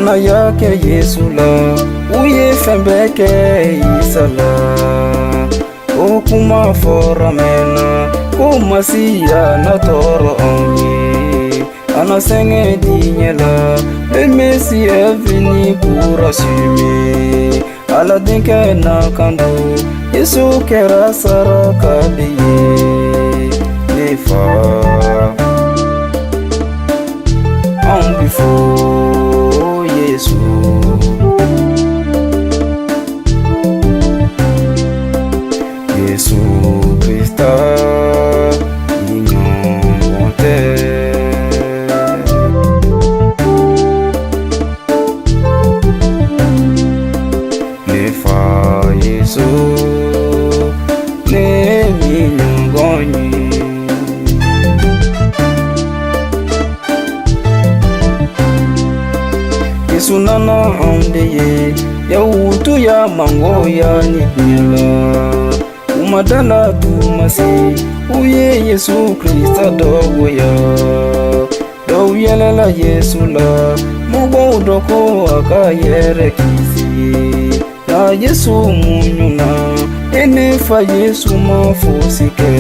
dana yake Yesu la uye fembeke isala o kuma fora mena kuma siya na toro onye ana senge dinyela le Messie vini pour assumer ala dinke na kando Yesu kera saraka diye nefa on before Yesu Yesu Krista inyongonte nefa Yesu ne minyongonyi Yesu nana ondeye ya utu ya mango ya nidmila umadala tumasi uye Yesu Krista dogo ya do yelela Yesu la mugo doko akayere kisi na Yesu munyuna enefa Yesu mafusike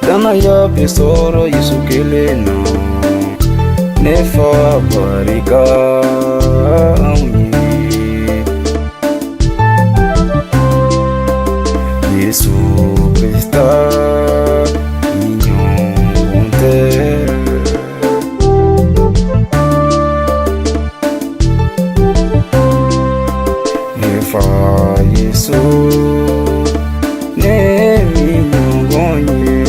dana ya pesoro Yesu kelena nefa barika unye Yesu Krista inyongonte nefa Yesu ne minyongonye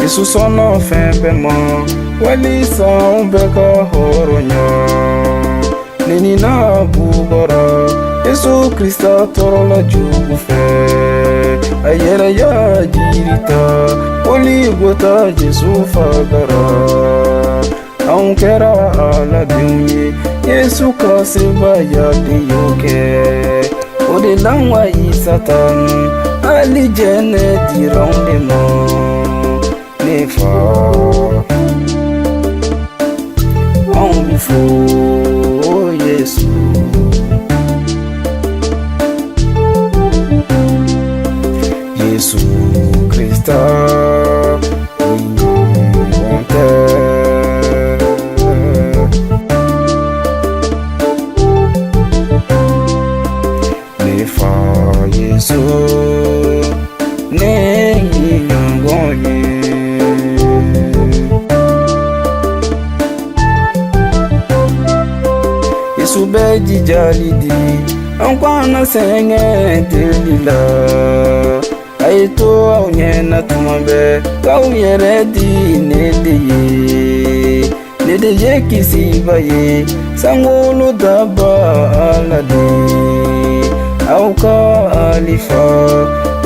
Yesu sono fembema wali sa umbeka horonya nini na bugora Yesu Krista toro la jugufe ayera ya jirita wali gota Yesu fagara ankera ala dunye Yesu kaseba ya diyoke ode langwa isatan ali jene dirondema nefa on before Yesu Yesu Krista inyongonte nefa Yesu ne inyongonye Yesu beji jalidi ankwana senge telila aito aunyena tumabe kauyere di nedeye kisibaye sangolo daba alade auka alifa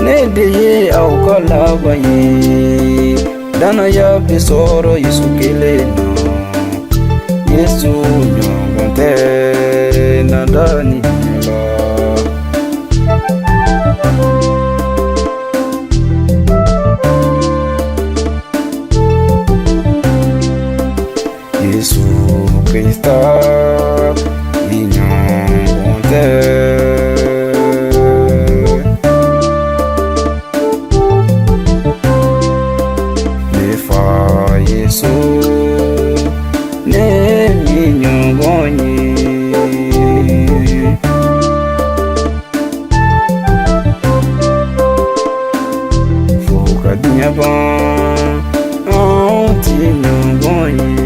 nedeye auka labaye dana ya pesoro Yesu kelena Yesu nyongonte nadani nila Yesu Krista inyongonte nefa Yesu ne minyongonye fuka dinyaba anti nyongonye